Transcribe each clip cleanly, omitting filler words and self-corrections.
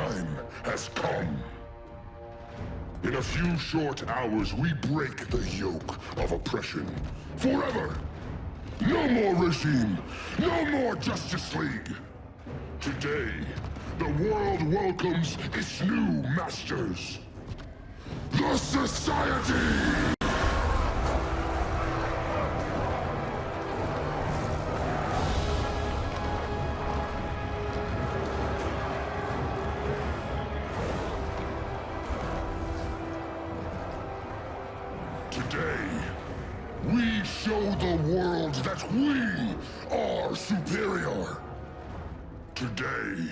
time has come. In a few short hours, we break the yoke of oppression. Forever! No more regime! No more Justice League! Today, the world welcomes its new masters. The Society! Today, we show the world that we are superior. Today,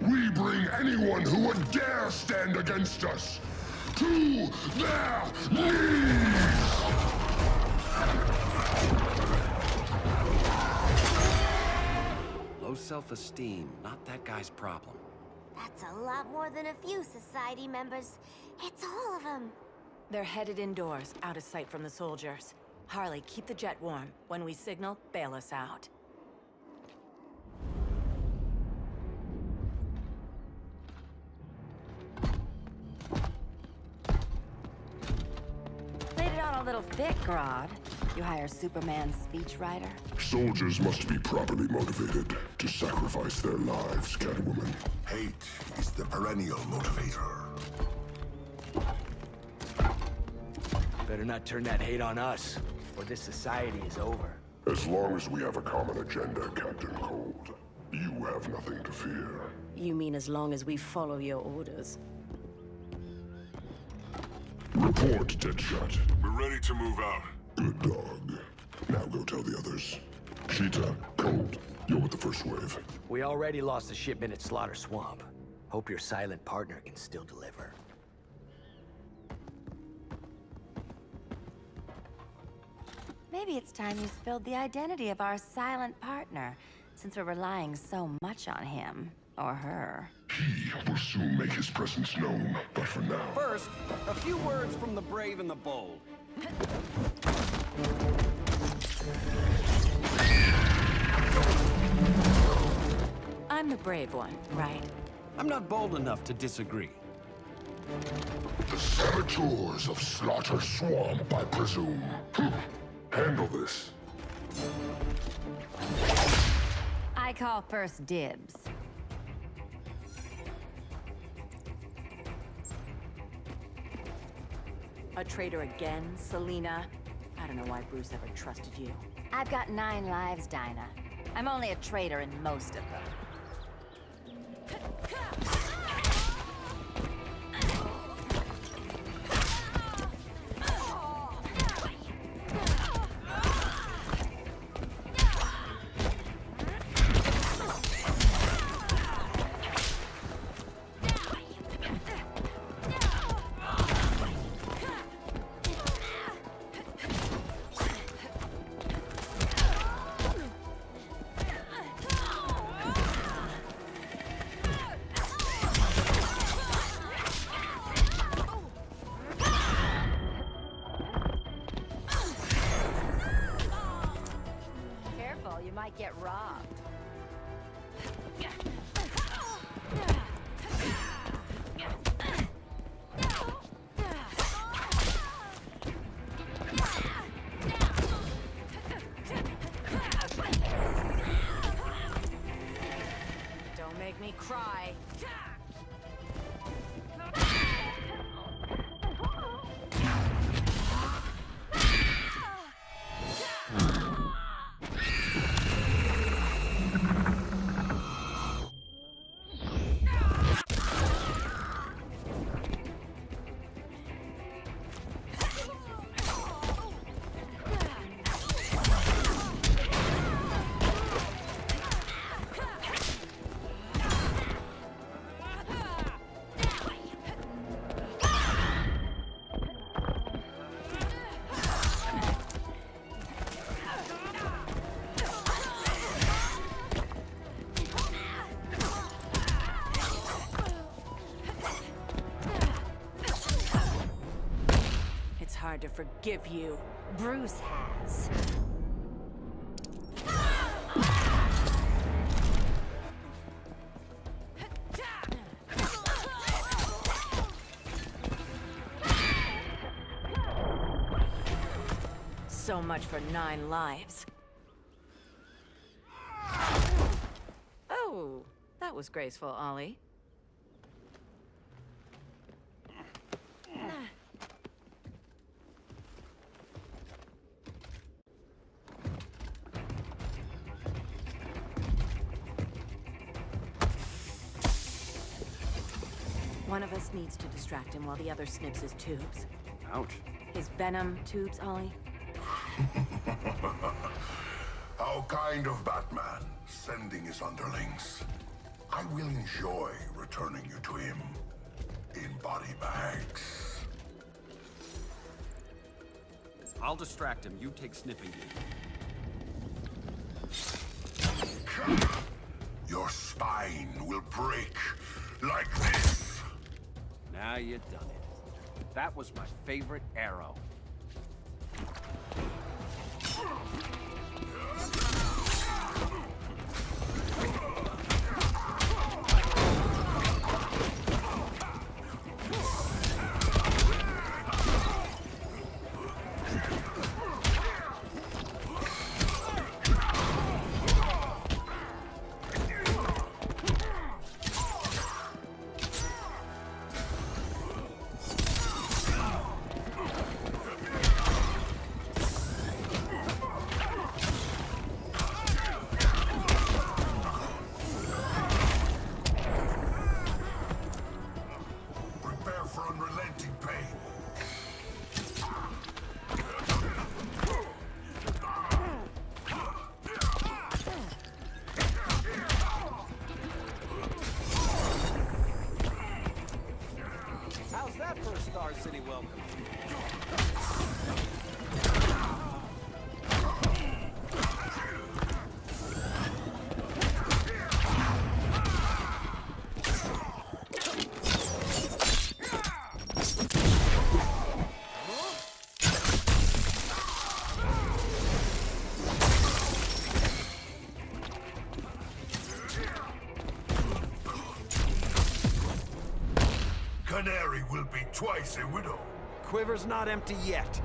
we bring anyone who would dare stand against us to their knees! Low self-esteem, not that guy's problem. That's a lot more than a few Society members. It's all of them. They're headed indoors, out of sight from the soldiers. Harley, keep the jet warm. When we signal, bail us out. Played it on a little thick, Grodd. You hire Superman's speechwriter? Soldiers must be properly motivated to sacrifice their lives, Catwoman. Hate is the perennial motivator. Better not turn that hate on us, or this society is over. As long as we have a common agenda, Captain Cold, you have nothing to fear. You mean as long as we follow your orders? Report, Deadshot. We're ready to move out. Good dog. Now go tell the others. Cheetah, Cold, you're with the first wave. We already lost a shipment at Slaughter Swamp. Hope your silent partner can still deliver. Maybe it's time you spilled the identity of our silent partner, since we're relying so much on him. Or her. He will soon make his presence known, but for now... First, a few words from the brave and the bold. I'm the brave one, right? I'm not bold enough to disagree. The saboteurs of Slaughter Swamp, I presume. Handle this. I call first dibs. A traitor again, Selina? I don't know why Bruce ever trusted you. I've got 9 lives, Dinah. I'm only a traitor in most of them. You might get robbed. Don't make me cry. Hard to forgive you. Bruce has. So much for 9 lives. Oh, that was graceful, Ollie. One of us needs to distract him while the other snips his tubes. Ouch. His venom tubes, Ollie. How kind of Batman, sending his underlings. I will enjoy returning you to him in body bags. I'll distract him. You take sniffing duty. Your spine will break like this. Now you done it. That was my favorite arrow. Prepare for unrelenting pain. How's that for a Star City welcome? Canary will be twice a widow. Quiver's not empty yet.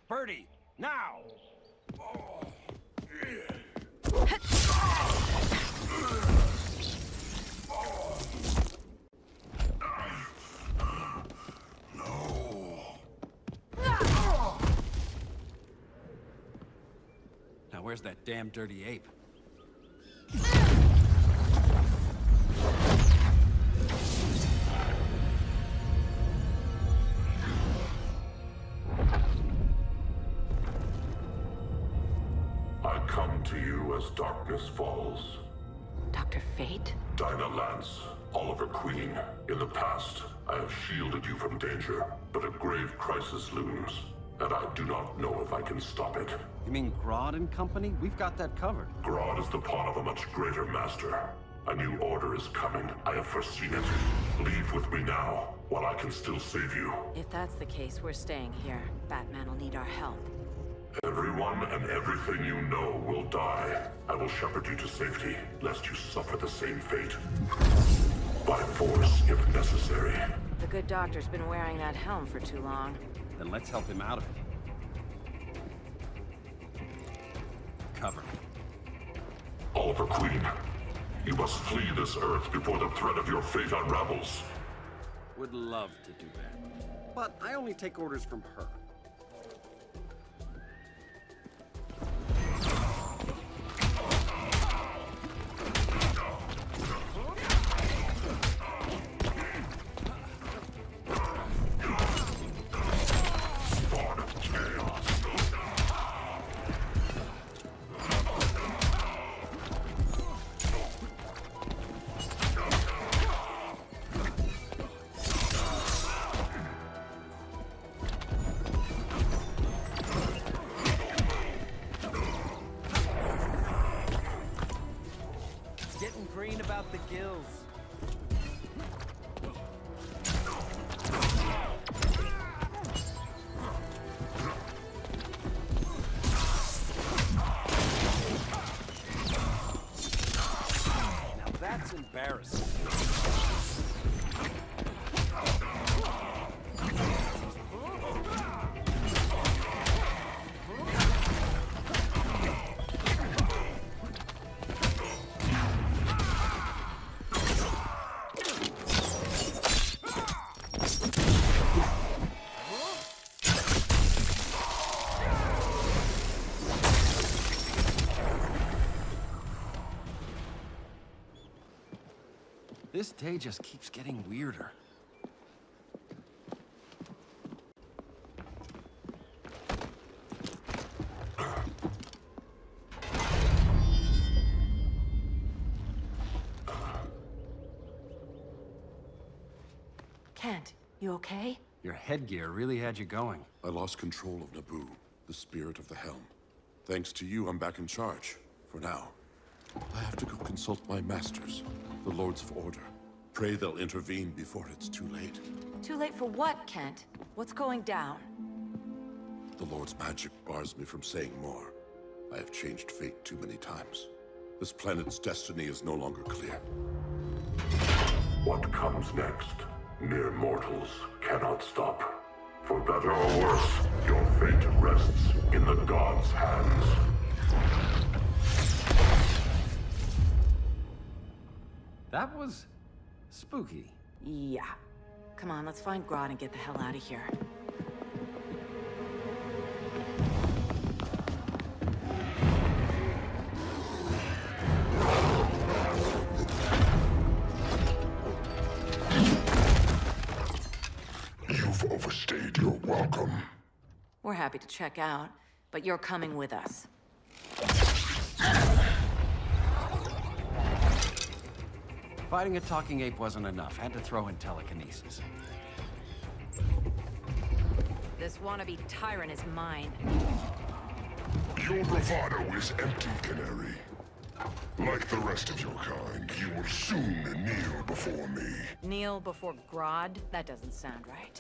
Birdie, now! Now where's that damn dirty ape? I come to you as darkness falls. Dr. Fate? Dinah Lance, Oliver Queen. In the past, I have shielded you from danger, but a grave crisis looms, and I do not know if I can stop it. You mean Grodd and company? We've got that covered. Grodd is the pawn of a much greater master. A new order is coming. I have foreseen it. Leave with me now, while I can still save you. If that's the case, we're staying here. Batman will need our help. Everyone and everything you know will die. I will shepherd you to safety, lest you suffer the same fate. By force, if necessary. The good doctor's been wearing that helm for too long. Then let's help him out of it. Cover me. Oliver Queen, you must flee this Earth before the threat of your fate unravels. Would love to do that. But I only take orders from her. embarrassing. This day just keeps getting weirder. Kent, you okay? Your headgear really had you going. I lost control of Naboo, the spirit of the helm. Thanks to you, I'm back in charge. For now. I have to go consult my masters, the Lords of Order. Pray they'll intervene before it's too late. Too late for what, Kent? What's going down? The Lord's magic bars me from saying more. I have changed fate too many times. This planet's destiny is no longer clear. What comes next? Mere mortals cannot stop. For better or worse, your fate rests in the gods' hands. That was spooky. Yeah. Come on, let's find Grodd and get the hell out of here. You've overstayed your welcome. We're happy to check out, but you're coming with us. Fighting a talking ape wasn't enough. Had to throw in telekinesis. This wannabe tyrant is mine. Your bravado is empty, Canary. Like the rest of your kind, you will soon kneel before me. Kneel before Grodd? That doesn't sound right.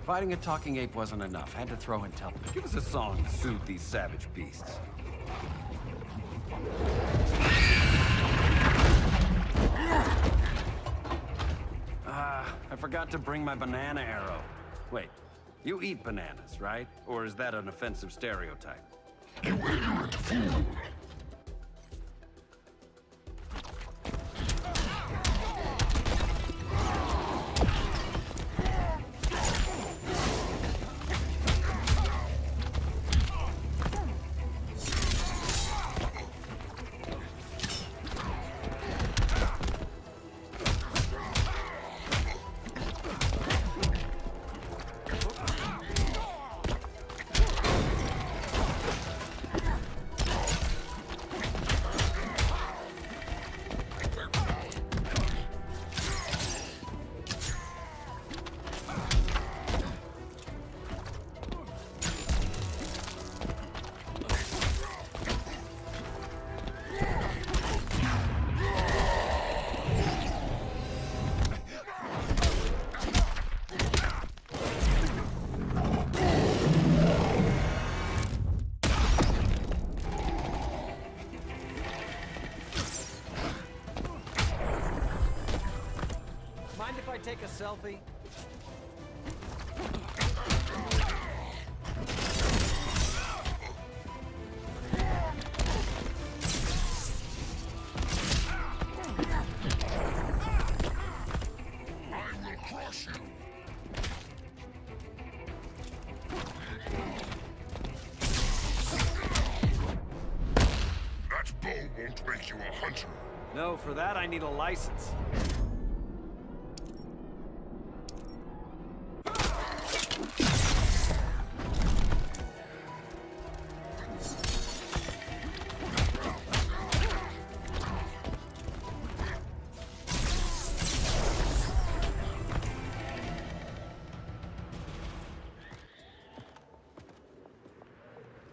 Fighting a talking ape wasn't enough. Had to throw in telekinesis. Give us a song to soothe these savage beasts. I forgot to bring my banana arrow. Wait, you eat bananas, right? Or is that an offensive stereotype? You ignorant fool! take a selfie? I will crush you. That bow won't make you a hunter. No, for that I need a license.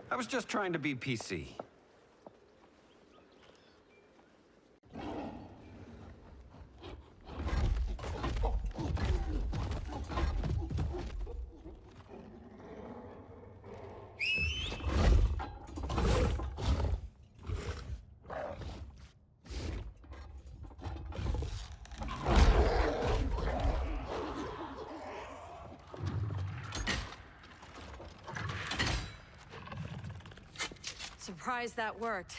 I was just trying to be PC. Surprised that worked.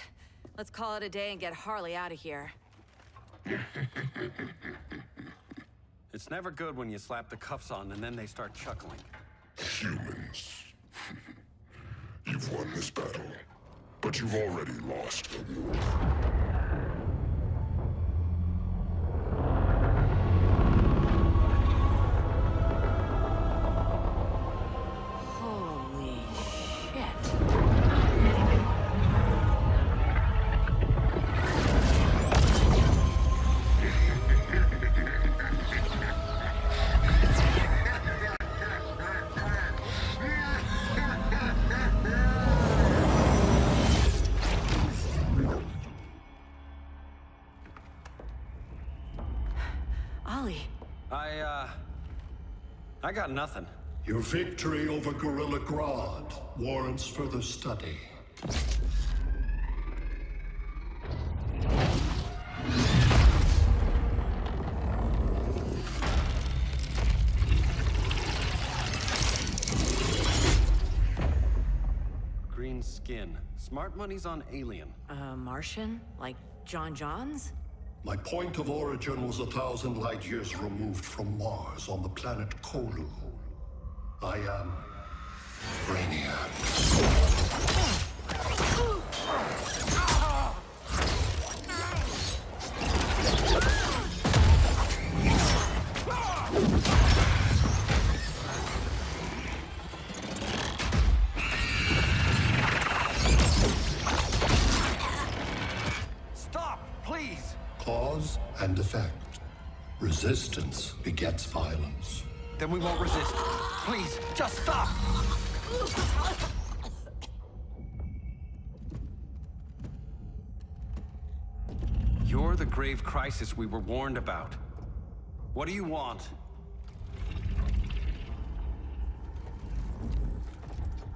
Let's call it a day and get Harley out of here. It's never good when you slap the cuffs on and then they start chuckling. Humans. You've won this battle, but you've already lost the war. Holy shit. Ollie. I got nothing. Your victory over Gorilla Grodd warrants further study. Green skin. Smart money's on alien. Martian? Like John Johns? My point of origin was 1,000 light years removed from Mars on the planet Kolu. I am Brainiac. Stop, please! Cause and effect. Resistance begets violence. Then we won't resist. Please, just stop! You're the grave crisis we were warned about. What do you want?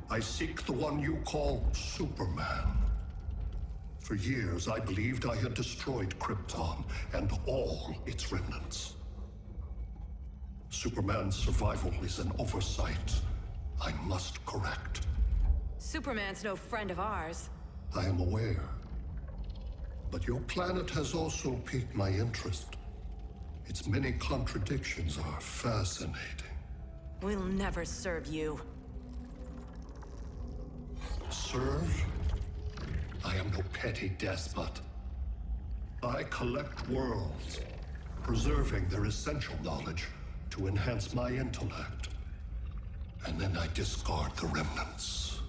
I seek the one you call Superman. For years, I believed I had destroyed Krypton and all its remnants. Superman's survival is an oversight I must correct. Superman's no friend of ours. I am aware. But your planet has also piqued my interest. Its many contradictions are fascinating. We'll never serve you. Serve? I am no petty despot. I collect worlds, preserving their essential knowledge to enhance my intellect. And then I discard the remnants.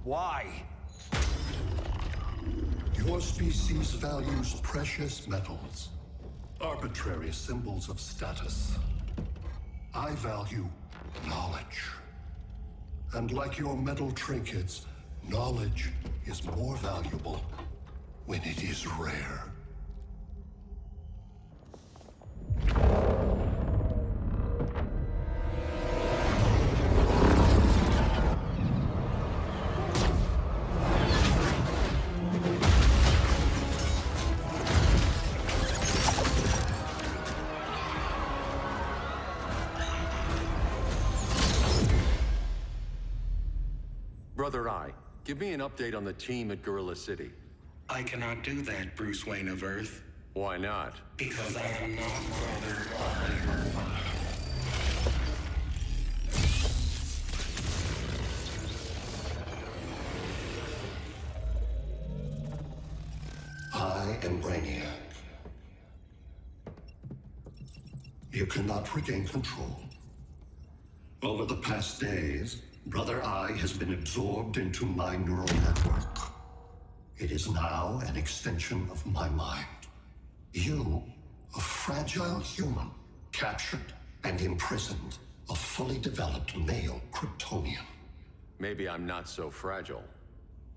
Why? Your species values precious metals, arbitrary symbols of status. I value knowledge. And like your metal trinkets, knowledge is more valuable when it is rare. Brother Eye, give me an update on the team at Gorilla City. I cannot do that, Bruce Wayne of Earth. Why not? Because I am not Brother Eye. I am Brainiac. You cannot regain control. Over the past days, Brother Eye has been absorbed into my neural network. It is now an extension of my mind. You, a fragile human, captured and imprisoned a fully developed male Kryptonian. Maybe I'm not so fragile.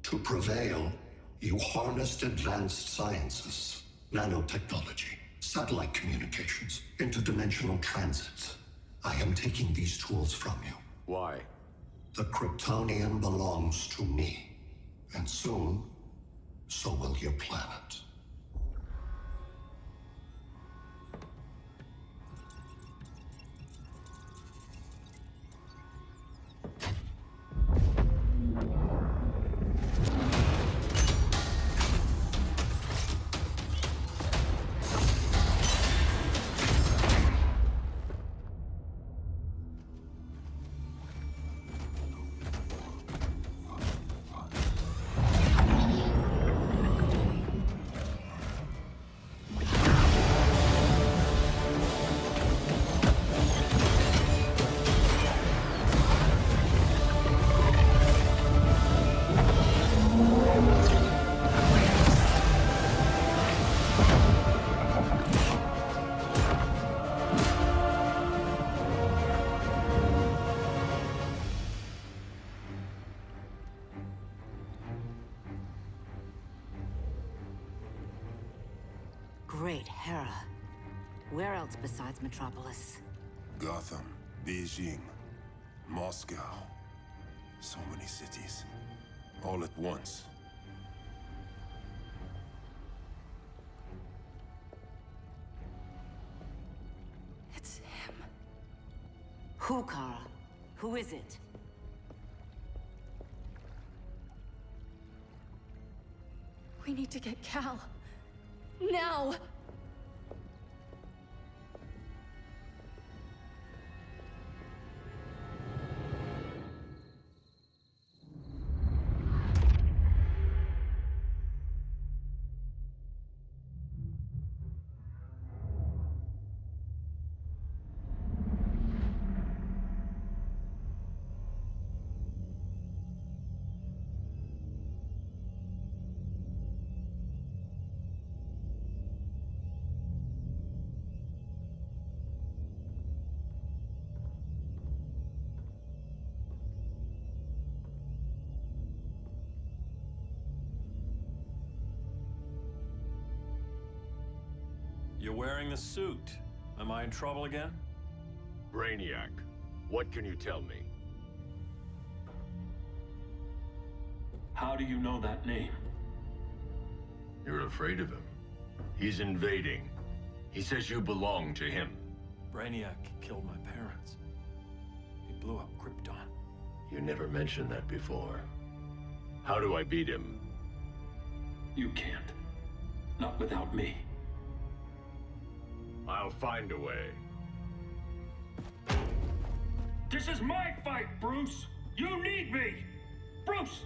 To prevail, you harnessed advanced sciences, nanotechnology, satellite communications, interdimensional transit. I am taking these tools from you. Why? The Kryptonian belongs to me. And soon, so will your planet. Great Hera. Where else besides Metropolis? Gotham, Beijing, Moscow. So many cities. All at once. It's him. Who, Kara? Who is it? We need to get Cal. Now! You're wearing the suit. Am I in trouble again? Brainiac, what can you tell me? How do you know that name? You're afraid of him. He's invading. He says you belong to him. Brainiac killed my parents. He blew up Krypton. You never mentioned that before. How do I beat him? You can't. Not without me. I'll find a way. This is my fight, Bruce! You need me! Bruce!